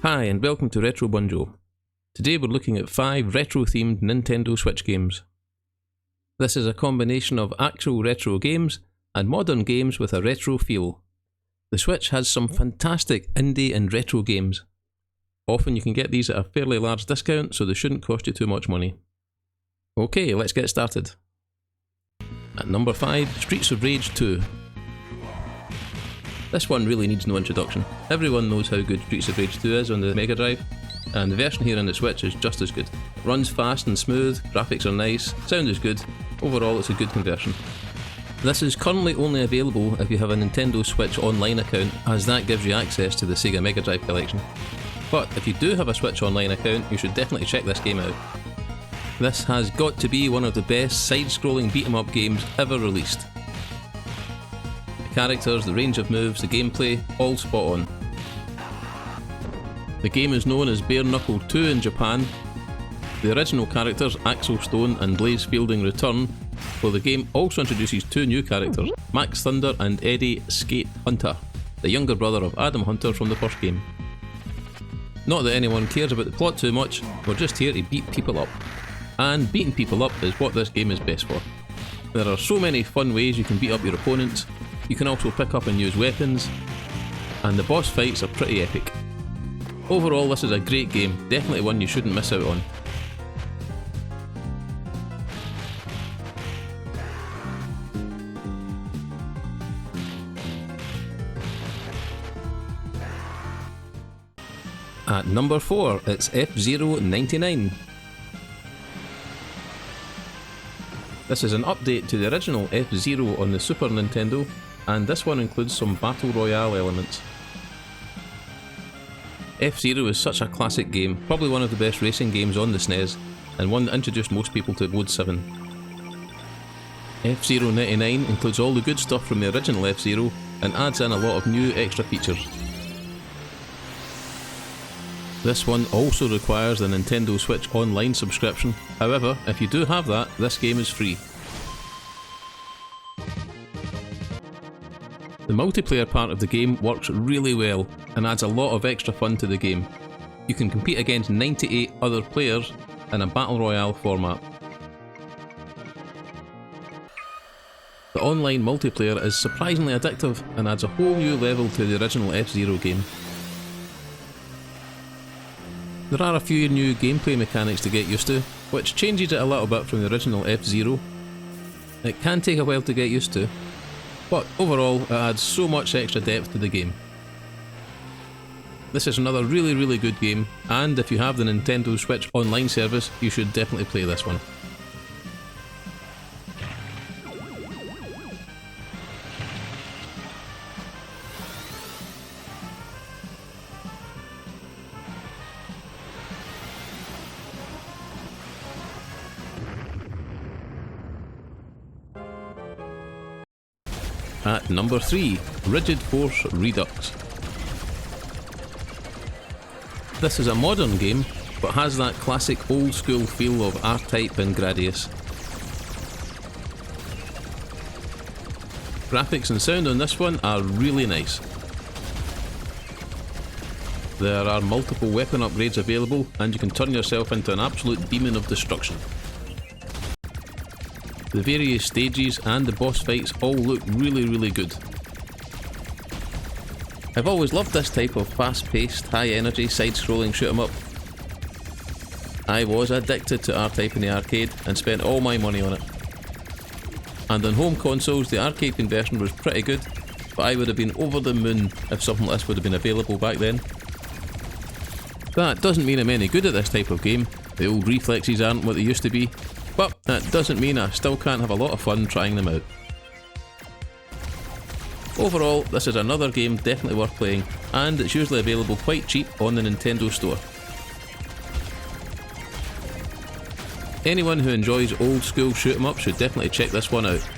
Hi and welcome to Retro Bunjo. Today we're looking at 5 retro-themed Nintendo Switch games. This is a combination of actual retro games and modern games with a retro feel. The Switch has some fantastic indie and retro games. Often you can get these at a fairly large discount, so they shouldn't cost you too much money. Okay, let's get started. At number 5, Streets of Rage 2. This one really needs no introduction. Everyone knows how good Streets of Rage 2 is on the Mega Drive, and the version here on the Switch is just as good. It runs fast and smooth, graphics are nice, sound is good, overall it's a good conversion. This is currently only available if you have a Nintendo Switch Online account, as that gives you access to the Sega Mega Drive collection. But if you do have a Switch Online account, you should definitely check this game out. This has got to be one of the best side-scrolling beat-em-up games ever released. The characters, the range of moves, the gameplay, all spot on. The game is known as Bare Knuckle 2 in Japan. The original characters, Axel Stone and Blaze Fielding, return, though the game also introduces 2 new characters, Max Thunder and Eddie Skate Hunter, the younger brother of Adam Hunter from the first game. Not that anyone cares about the plot too much, we're just here to beat people up. And beating people up is what this game is best for. There are so many fun ways you can beat up your opponents. You can also pick up and use weapons, and the boss fights are pretty epic. Overall, this is a great game, definitely one you shouldn't miss out on. At number 4, it's F-Zero 99. This is an update to the original F-Zero on the Super Nintendo, and this one includes some Battle Royale elements. F-Zero is such a classic game, probably one of the best racing games on the SNES, and one that introduced most people to Mode 7. F-Zero 99 includes all the good stuff from the original F-Zero, and adds in a lot of new extra features. This one also requires a Nintendo Switch Online subscription, however, if you do have that, this game is free. The multiplayer part of the game works really well and adds a lot of extra fun to the game. You can compete against 98 other players in a Battle Royale format. The online multiplayer is surprisingly addictive and adds a whole new level to the original F-Zero game. There are a few new gameplay mechanics to get used to, which changes it a little bit from the original F-Zero. It can take a while to get used to, but overall it adds so much extra depth to the game. This is another really good game, and if you have the Nintendo Switch Online service, you should definitely play this one. At number 3, Rigid Force Redux. This is a modern game, but has that classic old school feel of R-Type and Gradius. Graphics and sound on this one are really nice. There are multiple weapon upgrades available, and you can turn yourself into an absolute demon of destruction. The various stages and the boss fights all look really good. I've always loved this type of fast-paced, high-energy, side-scrolling shoot-'em-up. I was addicted to R-Type in the arcade and spent all my money on it. And on home consoles, the arcade conversion was pretty good, but I would have been over the moon if something like this would have been available back then. That doesn't mean I'm any good at this type of game. The old reflexes aren't what they used to be. But that doesn't mean I still can't have a lot of fun trying them out. Overall, this is another game definitely worth playing, and it's usually available quite cheap on the Nintendo Store. Anyone who enjoys old school shoot 'em up should definitely check this one out.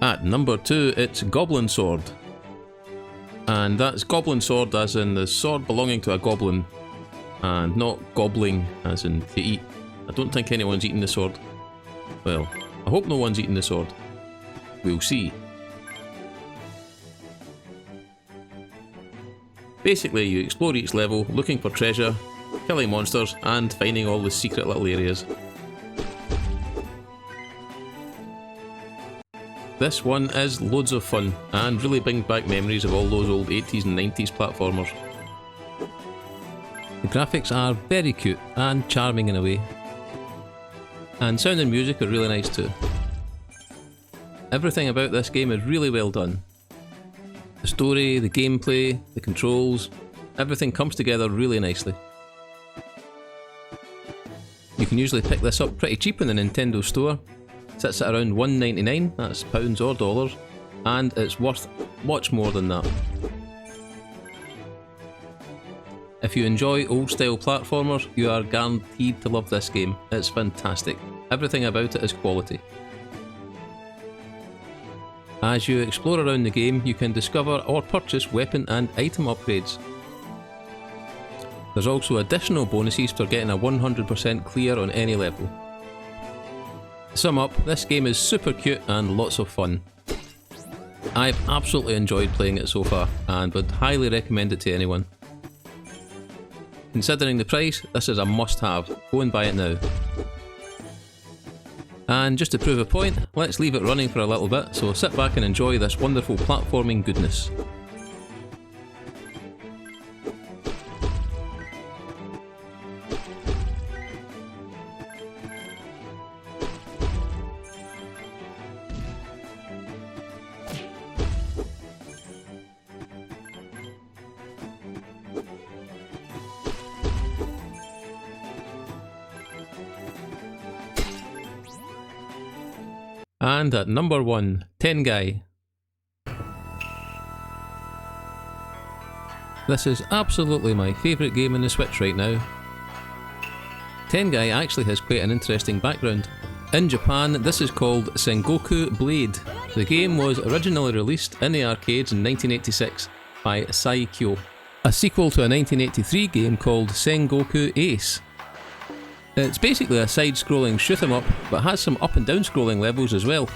At number 2, it's Goblin Sword. And that's Goblin Sword as in the sword belonging to a goblin, and not gobbling as in to eat. I don't think anyone's eating the sword. Well, I hope no one's eating the sword. We'll see. Basically, you explore each level looking for treasure, killing monsters, and finding all the secret little areas. This one is loads of fun, and really brings back memories of all those old 80s and 90s platformers. The graphics are very cute and charming in a way. And sound and music are really nice too. Everything about this game is really well done. The story, the gameplay, the controls, everything comes together really nicely. You can usually pick this up pretty cheap in the Nintendo store. Sits at around $1.99, that's pounds or dollars, and it's worth much more than that. If you enjoy old style platformers, you are guaranteed to love this game. It's fantastic. Everything about it is quality. As you explore around the game, you can discover or purchase weapon and item upgrades. There's also additional bonuses for getting a 100% clear on any level. To sum up, this game is super cute and lots of fun. I've absolutely enjoyed playing it so far and would highly recommend it to anyone. Considering the price, this is a must-have. Go and buy it now. And just to prove a point, let's leave it running for a little bit, so sit back and enjoy this wonderful platforming goodness. And at number 1, Tengai. This is absolutely my favourite game on the Switch right now. Tengai actually has quite an interesting background. In Japan, this is called Sengoku Blade. The game was originally released in the arcades in 1986 by Saikyo, a sequel to a 1983 game called Sengoku Ace. It's basically a side-scrolling shoot-'em-up, but has some up and down scrolling levels as well.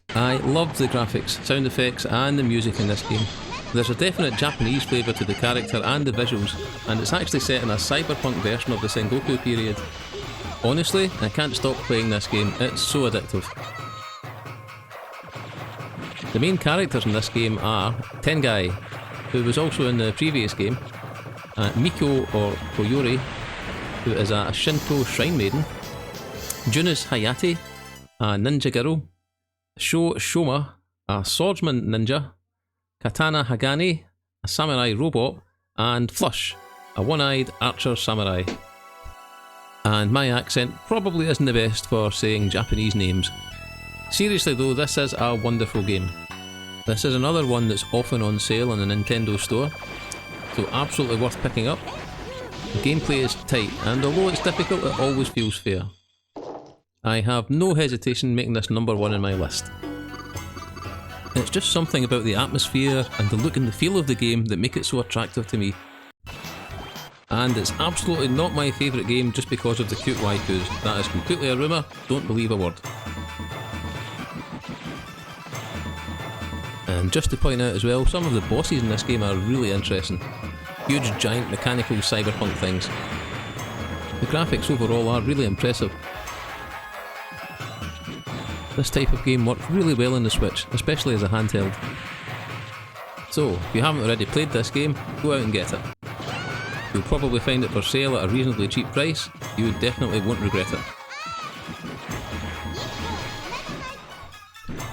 I loved the graphics, sound effects and the music in this game. There's a definite Japanese flavour to the character and the visuals, and it's actually set in a cyberpunk version of the Sengoku period. Honestly, I can't stop playing this game, it's so addictive. The main characters in this game are Tengai, who was also in the previous game, Miko or Koyori, who is a Shinto shrine maiden, Junis Hayate, a ninja girl, Sho Shoma, a swordsman ninja, Katana Hagane, a samurai robot, and Flush, a one-eyed archer samurai. And my accent probably isn't the best for saying Japanese names. Seriously though, this is a wonderful game. This is another one that's often on sale in the Nintendo store, so absolutely worth picking up. The gameplay is tight, and although it's difficult, it always feels fair. I have no hesitation making this number 1 in my list. It's just something about the atmosphere and the look and the feel of the game that make it so attractive to me. And it's absolutely not my favourite game just because of the cute waikus. That is completely a rumour, don't believe a word. And just to point out as well, some of the bosses in this game are really interesting. Huge giant mechanical cyberpunk things. The graphics overall are really impressive. This type of game works really well on the Switch, especially as a handheld. So, if you haven't already played this game, go out and get it. You'll probably find it for sale at a reasonably cheap price. You definitely won't regret it.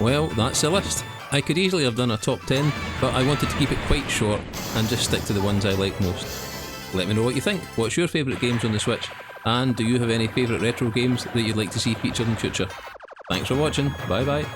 Well, that's the list. I could easily have done a top 10, but I wanted to keep it quite short and just stick to the ones I like most. Let me know what you think. What's your favourite games on the Switch? And do you have any favourite retro games that you'd like to see featured in future? Thanks for watching, bye bye.